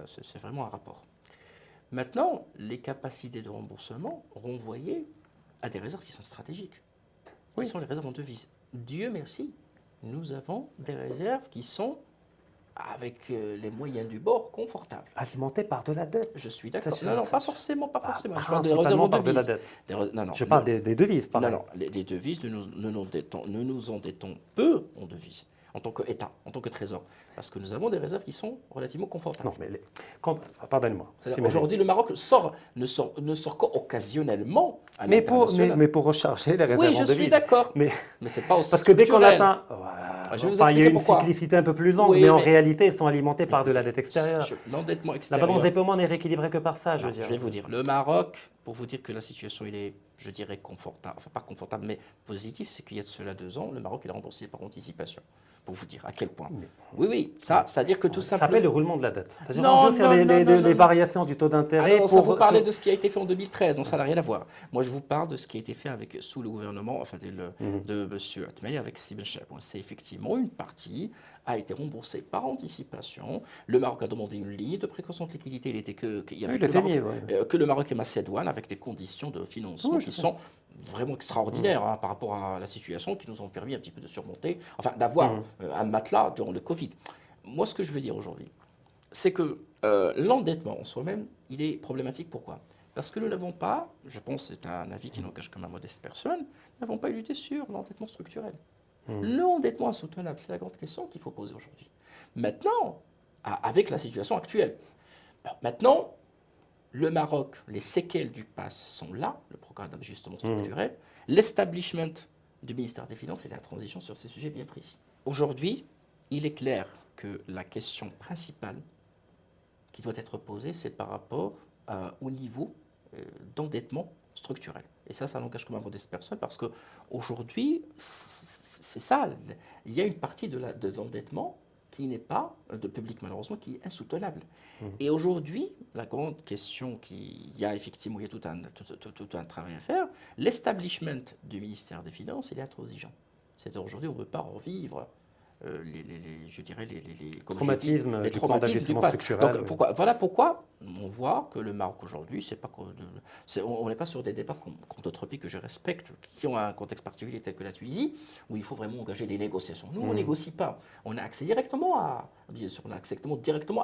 Speaker 2: C'est vraiment un rapport. Maintenant, les capacités de remboursement renvoyées à des réserves qui sont stratégiques, qui sont les réserves en devises. Dieu merci, nous avons des réserves qui sont, avec les moyens du bord, confortables.
Speaker 1: Alimentées par de la dette.
Speaker 2: Je suis d'accord. Non, pas forcément. Je
Speaker 1: parle des réserves en devises. Je parle des devises, par exemple.
Speaker 2: Non, les devises, nous nous endettons peu en devises, en tant qu'État, en tant que Trésor. Parce que nous avons des réserves qui sont relativement confortables.
Speaker 1: Non, mais pardonnez-moi.
Speaker 2: Aujourd'hui, le Maroc ne sort qu'occasionnellement à
Speaker 1: l'international. Mais pour recharger les réserves en devises.
Speaker 2: Oui, je suis d'accord. Mais c'est pas aussi
Speaker 1: parce que dès qu'on atteint... il y a une
Speaker 2: pourquoi.
Speaker 1: cyclicité un peu plus longue, mais en réalité, elles sont alimentées par de la dette extérieure.
Speaker 2: L'endettement extérieur...
Speaker 1: La balance des paiements n'est rééquilibrée que par ça, je veux dire.
Speaker 2: Je vais vous dire. Le Maroc, pour vous dire que la situation, il est, je dirais, confortable, enfin pas confortable, mais positif, c'est qu'il y a de cela 2 ans, le Maroc, il a remboursé par anticipation. Pour vous dire à quel point. Oui, ça veut dire que tout simplement...
Speaker 1: Ça s'appelle le roulement de la dette. C'est-à-dire l'enjeu sur les variations du taux d'intérêt.
Speaker 2: Vous parlez de ce qui a été fait en 2013, donc ça n'a rien à voir. Moi, je vous parle de ce qui a été fait sous le gouvernement, enfin de M. Atmei avec Sibel Chaboun. C'est effectivement une partie a été remboursée par anticipation. Le Maroc a demandé une ligne de précaution de liquidité. Il était que le Maroc et Macédoine avec des conditions de financement qui sont vraiment extraordinaires par rapport à la situation, qui nous ont permis un petit peu de surmonter, enfin d'avoir un matelas durant le Covid. Moi, ce que je veux dire aujourd'hui, c'est que l'endettement en soi-même, il est problématique. Pourquoi ? Parce que nous n'avons pas, je pense que c'est un avis qui n'engage que ma modeste personne, nous n'avons pas lutté sur l'endettement structurel. L'endettement insoutenable, c'est la grande question qu'il faut poser aujourd'hui. Maintenant, avec la situation actuelle, maintenant, le Maroc, les séquelles du PASS sont là, le programme d'ajustement structurel. L'establishment du ministère des Finances et de la transition sur ces sujets bien précis. Aujourd'hui, il est clair que la question principale qui doit être posée, c'est par rapport au niveau d'endettement structurel. Et ça n'engage que ma modeste personne, parce qu'aujourd'hui, c'est ça, il y a une partie de l'endettement qui n'est pas de public, malheureusement, qui est insoutenable. Et aujourd'hui, la grande question il y a effectivement, il y a tout un travail à faire. L'establishment du ministère des Finances, il est intransigeant. C'est-à-dire aujourd'hui, on ne veut pas revivre je dirais les
Speaker 1: traumatismes
Speaker 2: du
Speaker 1: plan d'ajustement structurel.
Speaker 2: Donc, voilà pourquoi on voit que le Maroc aujourd'hui, on n'est pas sur des débats comme d'autres pays que je respecte, qui ont un contexte particulier tel que la Tunisie, où il faut vraiment engager des négociations. Nous, on ne négocie pas. On a accès directement à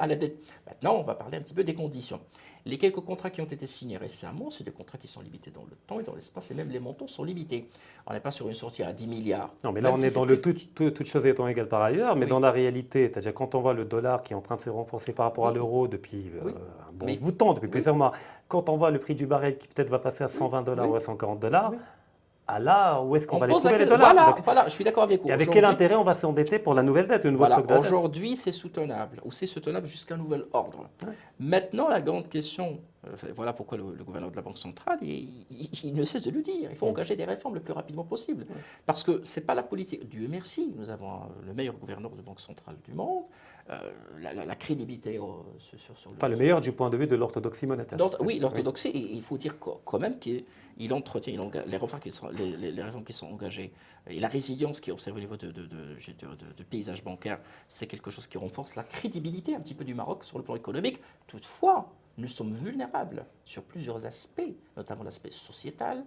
Speaker 2: la dette. Maintenant, on va parler un petit peu des conditions. Les quelques contrats qui ont été signés récemment, c'est des contrats qui sont limités dans le temps et dans l'espace, et même les montants sont limités. On n'est pas sur une sortie à 10 milliards.
Speaker 1: Non, mais là, on est dans toutes choses étant égales par ailleurs, mais dans la réalité, c'est-à-dire quand on voit le dollar qui est en train de se renforcer par rapport à l'euro depuis un bon bout de temps, depuis plusieurs mois, quand on voit le prix du baril qui peut-être va passer à $120 ou à $140, là, où est-ce qu'on va les trouver les dollars?
Speaker 2: Voilà, je suis d'accord avec vous.
Speaker 1: Et avec quel intérêt on va s'endetter pour la nouvelle dette, le nouveau stock de dette?
Speaker 2: Aujourd'hui, c'est soutenable, ou c'est soutenable jusqu'à nouvel ordre. Maintenant, la grande question, voilà pourquoi le gouverneur de la Banque centrale, il ne cesse de le dire, il faut engager des réformes le plus rapidement possible. Parce que ce n'est pas la politique. Dieu merci, nous avons le meilleur gouverneur de Banque centrale du monde, la crédibilité sur
Speaker 1: le meilleur du point de vue de l'orthodoxie monétaire.
Speaker 2: Oui, l'orthodoxie, il faut dire quand même qu'il entretient les réformes qui sont engagées et la résilience qui est observée au niveau de paysage bancaire, c'est quelque chose qui renforce la crédibilité un petit peu du Maroc sur le plan économique. Toutefois, nous sommes vulnérables sur plusieurs aspects, notamment l'aspect sociétal,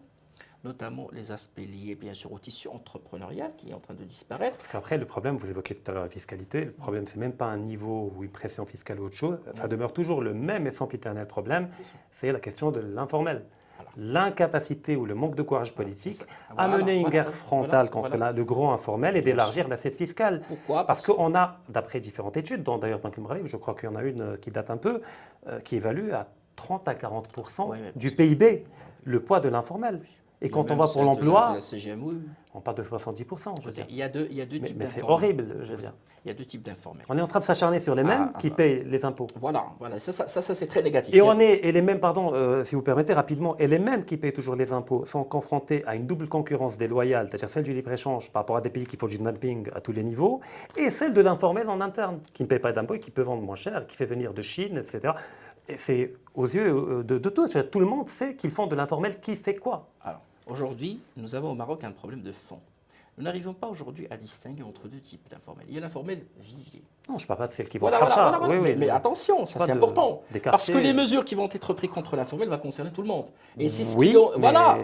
Speaker 2: notamment les aspects liés bien sûr au tissu entrepreneurial qui est en train de disparaître.
Speaker 1: Parce qu'après, le problème, vous évoquez tout à l'heure la fiscalité, le problème, c'est même pas un niveau ou une pression fiscale ou autre chose, ça demeure toujours le même et sempiternel problème, c'est la question de l'informel. L'incapacité ou le manque de courage politique à mener une guerre frontale contre le gros informel et d'élargir l'assiette fiscale.
Speaker 2: Pourquoi?
Speaker 1: Parce qu'on a, d'après différentes études, dont d'ailleurs Banque Morale, je crois qu'il y en a une qui date un peu, qui évalue à 30 à 40% du PIB le poids de l'informel. Et quand on va pour l'emploi, on parle de 70%, je veux dire.
Speaker 2: Il y a deux types d'informels.
Speaker 1: Mais c'est horrible, je veux dire.
Speaker 2: Il y a deux types d'informels.
Speaker 1: On est en train de s'acharner sur les mêmes qui payent les impôts.
Speaker 2: Voilà, ça c'est très négatif.
Speaker 1: Et les mêmes, si vous permettez rapidement, et les mêmes qui payent toujours les impôts sont confrontés à une double concurrence déloyale, c'est-à-dire celle du libre-échange par rapport à des pays qui font du dumping à tous les niveaux, et celle de l'informel en interne, qui ne paye pas d'impôts et qui peut vendre moins cher, qui fait venir de Chine, etc. Et c'est aux yeux de tous, tout le monde sait qu'ils font de l'informel qui fait quoi.
Speaker 2: Alors, aujourd'hui, nous avons au Maroc un problème de fond. Nous n'arrivons pas aujourd'hui à distinguer entre deux types d'informels. Il y a l'informel vivier.
Speaker 1: Non, je ne parle pas de celles qui vont Kharcha.
Speaker 2: Mais attention, ça c'est important. Parce que les mesures qui vont être prises contre l'informel vont concerner tout le monde. Et c'est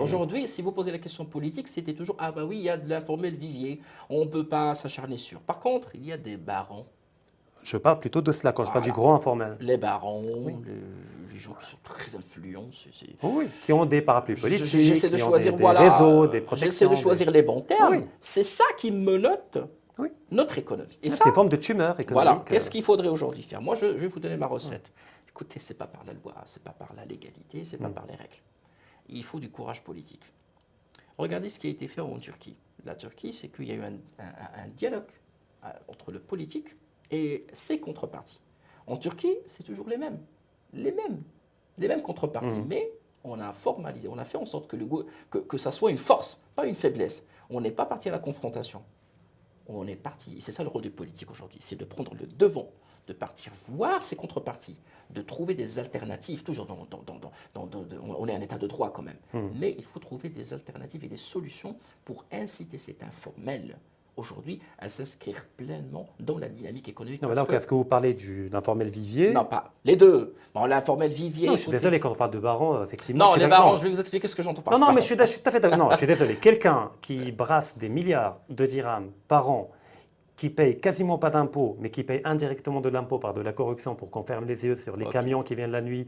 Speaker 2: aujourd'hui, si vous posez la question politique, c'était toujours « Ah bah oui, il y a de l'informel vivier, on ne peut pas s'acharner sur ». Par contre, il y a des barons.
Speaker 1: Je parle plutôt de cela quand je parle du gros informel.
Speaker 2: Les barons, les gens qui sont très influents.
Speaker 1: Qui ont des parapluies politiques,
Speaker 2: j'essaie de choisir,
Speaker 1: des réseaux, des protections.
Speaker 2: J'essaie de choisir les bons termes. C'est ça qui menote notre économie. Et
Speaker 1: c'est une forme de tumeur économique.
Speaker 2: Voilà. Qu'est-ce qu'il faudrait aujourd'hui faire? Moi, je vais vous donner ma recette. Écoutez, ce n'est pas par la loi, ce n'est pas par la légalité, ce n'est pas par les règles. Il faut du courage politique. Regardez ce qui a été fait en Turquie. La Turquie, c'est qu'il y a eu un dialogue entre le politique et ses contreparties. En Turquie, c'est toujours les mêmes contreparties. Mais on a formalisé, on a fait en sorte que ça soit une force, pas une faiblesse. On n'est pas parti à la confrontation. On est parti, c'est ça le rôle du politique aujourd'hui, c'est de prendre le devant, de partir voir ses contreparties, de trouver des alternatives, toujours on est un état de droit quand même, mais il faut trouver des alternatives et des solutions pour inciter cet informel aujourd'hui à s'inscrire pleinement dans la dynamique économique.
Speaker 1: Non, mais là, est-ce que vous parlez d'informel vivier?
Speaker 2: Non, pas les deux. Bon, l'informel vivier.
Speaker 1: Non, je suis désolé, quand on parle de barons, effectivement.
Speaker 2: Non, les barons, je vais vous expliquer ce que j'entends par.
Speaker 1: Non, mais je suis tout à fait d'accord. Non, je suis désolé. Quelqu'un qui brasse des milliards de dirhams par an qui paye quasiment pas d'impôts, mais qui paye indirectement de l'impôt par de la corruption pour qu'on ferme les yeux sur les camions qui viennent la nuit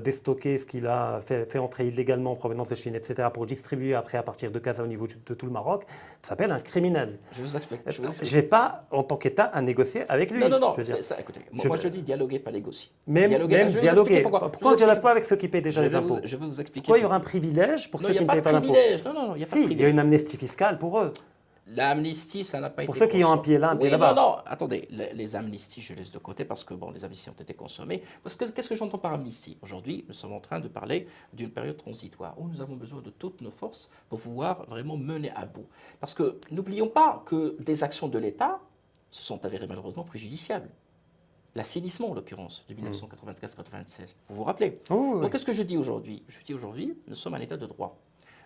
Speaker 1: déstocker ce qu'il a fait entrer illégalement en provenance de Chine, etc., pour distribuer après à partir de Casa au niveau de tout le Maroc, ça s'appelle un criminel.
Speaker 2: Je vous explique.
Speaker 1: Je n'ai pas, en tant qu'État, à négocier avec lui.
Speaker 2: Non,
Speaker 1: je veux dire.
Speaker 2: Ça, écoutez, moi je dis dialoguer, pas négocier.
Speaker 1: Même dialoguer. Pourquoi on ne dialogue pas avec ceux qui payent déjà les impôts?
Speaker 2: Je vais vous expliquer.
Speaker 1: Pourquoi il y aura un privilège pour ceux qui ne payent pas d'impôts?
Speaker 2: Non, il n'y a pas de
Speaker 1: Si, il y a une amnistie fiscale pour eux.
Speaker 2: L'amnistie, ça n'a pas été
Speaker 1: pour ceux qui ont un pied là, un pied là-bas.
Speaker 2: Non, attendez, les amnisties, je laisse de côté parce que bon, les amnisties ont été consommées. Parce que qu'est-ce que j'entends par amnistie? Aujourd'hui, nous sommes en train de parler d'une période transitoire où nous avons besoin de toutes nos forces pour pouvoir vraiment mener à bout. Parce que n'oublions pas que des actions de l'État se sont avérées malheureusement préjudiciables. L'assainissement, en l'occurrence, de 1994-96, vous vous rappelez?
Speaker 1: Oui.
Speaker 2: Donc, qu'est-ce que je dis aujourd'hui? Je dis aujourd'hui, nous sommes un État de droit.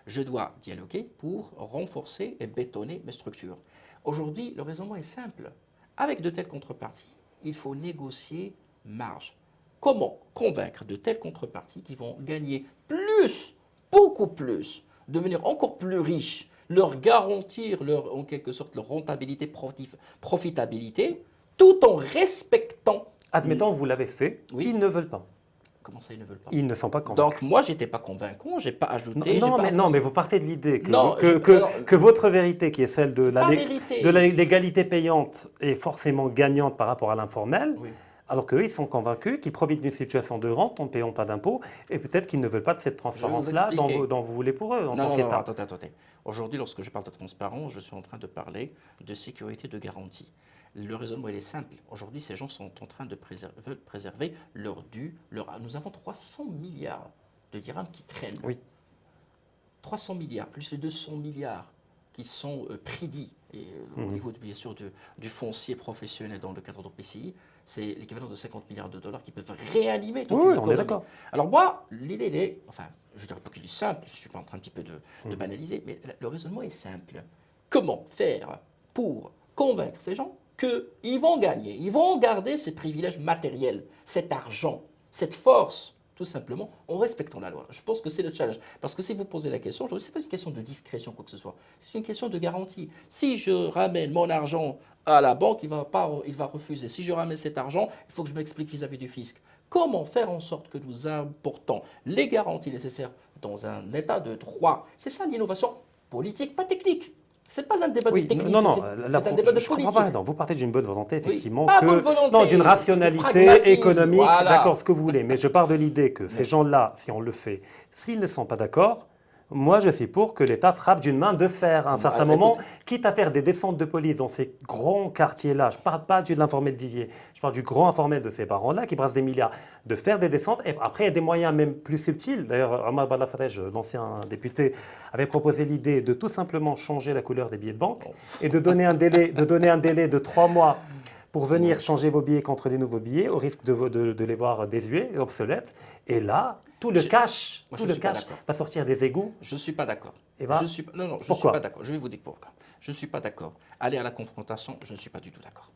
Speaker 2: Je dois dialoguer pour renforcer et bétonner mes structures. Aujourd'hui, le raisonnement est simple. Avec de telles contreparties, il faut négocier marge. Comment convaincre de telles contreparties qui vont gagner plus, beaucoup plus, devenir encore plus riches, leur garantir en quelque sorte leur rentabilité, profitabilité, tout en respectant...
Speaker 1: Admettons, vous l'avez fait,
Speaker 2: oui.
Speaker 1: Ils ne veulent pas.
Speaker 2: Comment ça, ils ne veulent pas?
Speaker 1: Ils ne sont pas convaincus.
Speaker 2: Donc, moi, je n'étais pas convaincant, je n'ai pas ajouté...
Speaker 1: Non, mais vous partez de l'idée que votre vérité, qui est celle de l'égalité payante, est forcément gagnante par rapport à l'informel, oui. Alors qu'eux, ils sont convaincus qu'ils profitent d'une situation de rente en ne payant pas d'impôts, et peut-être qu'ils ne veulent pas de cette transparence-là dont vous voulez pour eux, en tant qu'État.
Speaker 2: Non, attendez. Aujourd'hui, lorsque je parle de transparence, je suis en train de parler de sécurité, de garantie. Le raisonnement, il est simple. Aujourd'hui, ces gens sont en train de préserver leur dû. Nous avons 300 milliards de dirhams qui traînent.
Speaker 1: Oui.
Speaker 2: 300 milliards, plus les 200 milliards qui sont prédits. Et au niveau, bien sûr, du foncier professionnel dans le cadre de PCI, c'est l'équivalent de 50 milliards de dollars qui peuvent réanimer toute
Speaker 1: l'économie. On est d'accord.
Speaker 2: Alors moi, l'idée, elle est, enfin, je ne dirais pas qu'il est simple, je ne suis pas en train un petit peu de banaliser, mais le raisonnement est simple. Comment faire pour convaincre ces gens qu'ils vont gagner, ils vont garder ces privilèges matériels, cet argent, cette force, tout simplement, en respectant la loi. Je pense que c'est le challenge. Parce que si vous posez la question, ce n'est pas une question de discrétion, quoi que ce soit. C'est une question de garantie. Si je ramène mon argent à la banque, il va refuser. Si je ramène cet argent, il faut que je m'explique vis-à-vis du fisc. Comment faire en sorte que nous apportons les garanties nécessaires dans un état de droit? C'est ça l'innovation politique, pas technique. Ce n'est pas un débat de technicité, c'est un débat de politique.
Speaker 1: Je ne comprends pas. Non, vous partez d'une bonne volonté, effectivement,
Speaker 2: oui,
Speaker 1: d'une rationalité économique, voilà. D'accord, ce que vous voulez. Mais je pars de l'idée que ces gens-là, si on le fait, s'ils ne sont pas d'accord, moi je suis pour que l'État frappe d'une main de fer à un certain moment, quitte à faire des descentes de police dans ces grands quartiers-là. Je ne parle pas de l'informel Vivier, je parle du grand informel de ces parents-là qui brassent des milliards, de faire des descentes. Et après, il y a des moyens même plus subtils. D'ailleurs, Omar Balafrej, l'ancien député, avait proposé l'idée de tout simplement changer la couleur des billets de banque et de donner un délai de 3 mois pour venir changer vos billets contre des nouveaux billets, au risque de les voir désuets et obsolètes. Et là, tout le cash va sortir des égouts.
Speaker 2: Je ne suis pas d'accord.
Speaker 1: Non,
Speaker 2: je ne suis pas d'accord. Je vais vous dire pourquoi. Je ne suis pas d'accord. Aller à la confrontation, je ne suis pas du tout d'accord.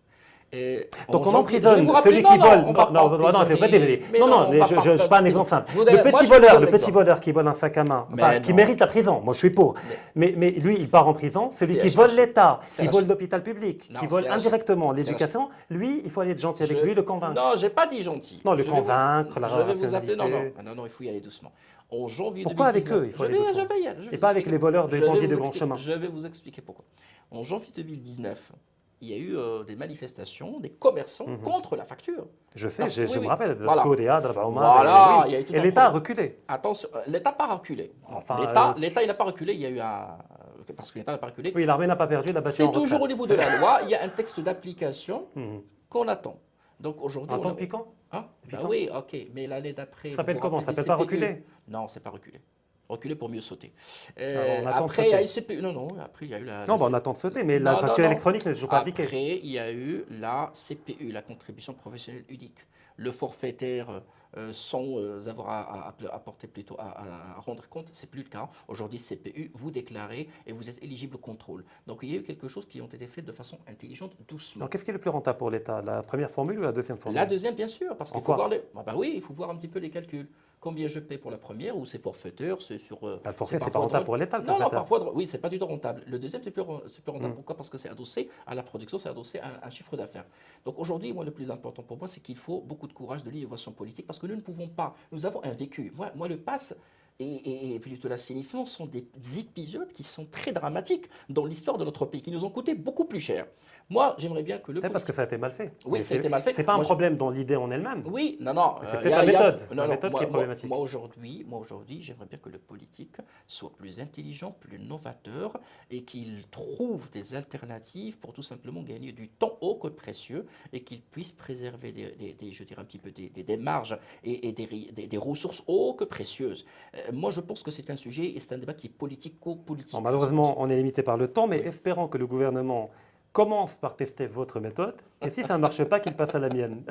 Speaker 1: Donc on emprisonne celui qui vole. Non, c'est pas des. Non, je ne suis pas un exemple simple. Le petit voleur qui vole un sac à main, qui mérite la prison. Moi, je suis pour. Mais lui, il part en prison. Celui qui vole l'État, qui vole l'hôpital public, qui vole indirectement l'éducation, lui, il faut aller être gentil avec lui, le convaincre.
Speaker 2: Non, je n'ai pas dit gentil.
Speaker 1: Non, le convaincre, la rationalité.
Speaker 2: Je vais vous appeler. Non, il faut y aller doucement. En janvier 2019.
Speaker 1: Pourquoi avec eux il faut aller doucement. Et pas avec les voleurs des bandits de grand chemin.
Speaker 2: Je vais vous expliquer pourquoi. En janvier 2019. Il y a eu des manifestations, des commerçants contre la facture.
Speaker 1: Je sais, je me rappelle de
Speaker 2: Codéa,
Speaker 1: de Bauma. Et l'État a reculé.
Speaker 2: Attention, l'État n'a pas reculé. Enfin, l'État, il n'a pas reculé, il y a eu un... Parce que l'État n'a pas reculé.
Speaker 1: Oui, l'armée n'a pas perdu, la bâtie en retraite.
Speaker 2: C'est toujours au niveau de la loi, il y a un texte d'application qu'on attend. Donc aujourd'hui...
Speaker 1: Attends depuis quand
Speaker 2: oui, ok, mais l'année d'après...
Speaker 1: Ça s'appelle comment? Ça ne s'appelle pas reculer?
Speaker 2: Non, c'est pas reculer. Reculer pour mieux sauter.
Speaker 1: Après,
Speaker 2: il y a eu CPU. Non, après, il y a eu la...
Speaker 1: Non, on attend de sauter, mais la facture électronique n'est toujours pas appliquée.
Speaker 2: Après, il y a eu la CPU, la contribution professionnelle unique. Le forfaitaire sans avoir à apporter plutôt à rendre compte, c'est plus le cas. Aujourd'hui, CPU, vous déclarez et vous êtes éligible au contrôle. Donc, il y a eu quelque chose qui ont été fait de façon intelligente, doucement.
Speaker 1: Donc, qu'est-ce qui est le plus rentable pour l'État? La première formule ou la deuxième formule?
Speaker 2: La deuxième, bien sûr, parce qu'il faut voir il faut voir un petit peu les calculs. combien je paie pour la première, ou c'est forfaitaire, c'est sur...
Speaker 1: Le forfait, c'est pas
Speaker 2: parfois
Speaker 1: rentable pour l'État, le
Speaker 2: Non, non,
Speaker 1: forfaitaire.
Speaker 2: parfois, oui, c'est pas du tout rentable. Le deuxième, c'est plus rentable.
Speaker 1: Mm.
Speaker 2: Pourquoi? Parce que c'est adossé à la production, c'est adossé à un chiffre d'affaires. Donc aujourd'hui, moi, le plus important pour moi, c'est qu'il faut beaucoup de courage, de l'innovation politique, parce que nous ne pouvons pas, nous avons un vécu. Moi le pass et plutôt l'assainissement sont des épisodes qui sont très dramatiques dans l'histoire de notre pays, qui nous ont coûté beaucoup plus cher. Moi, j'aimerais bien que le
Speaker 1: C'est parce que
Speaker 2: politique...
Speaker 1: ça a été mal fait.
Speaker 2: Oui,
Speaker 1: Mais
Speaker 2: ça a été mal fait.
Speaker 1: c'est pas un
Speaker 2: Moi, je-
Speaker 1: problème dans l'idée en elle-même.
Speaker 2: Oui, non, non.
Speaker 1: C'est peut-être la méthode.
Speaker 2: non,
Speaker 1: La
Speaker 2: non,
Speaker 1: méthode qui est problématique.
Speaker 2: Moi, aujourd'hui, j'aimerais bien que le politique soit plus intelligent, plus novateur et qu'il trouve des alternatives pour tout simplement gagner du temps haut que précieux et qu'il puisse préserver je dirais un petit peu des marges et des ressources haut que précieuses. Moi, je pense que c'est un sujet et c'est un débat qui est politico-politique.
Speaker 1: Bon, malheureusement, on est limité par le temps, mais
Speaker 2: Oui.
Speaker 1: espérons que le gouvernement commence par tester votre méthode, et si ça ne marche pas, qu'il passe à la mienne,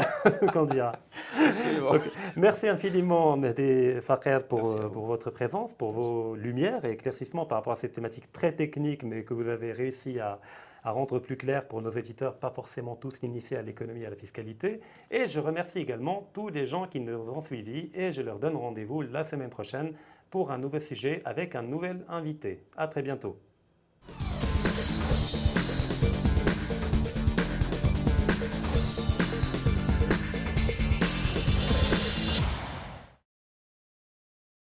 Speaker 1: qu'on dira.
Speaker 2: Absolument.
Speaker 1: Donc, merci infiniment, Mehdi Fakher,
Speaker 2: Merci à vous.
Speaker 1: pour votre présence, pour vos lumières et éclaircissements par rapport à cette thématique très technique, mais que vous avez réussi à rendre plus clair pour nos éditeurs, pas forcément tous initiés à l'économie et à la fiscalité. Et je remercie également tous les gens qui nous ont suivis, et je leur donne rendez-vous la semaine prochaine pour un nouveau sujet avec un nouvel invité. À très bientôt.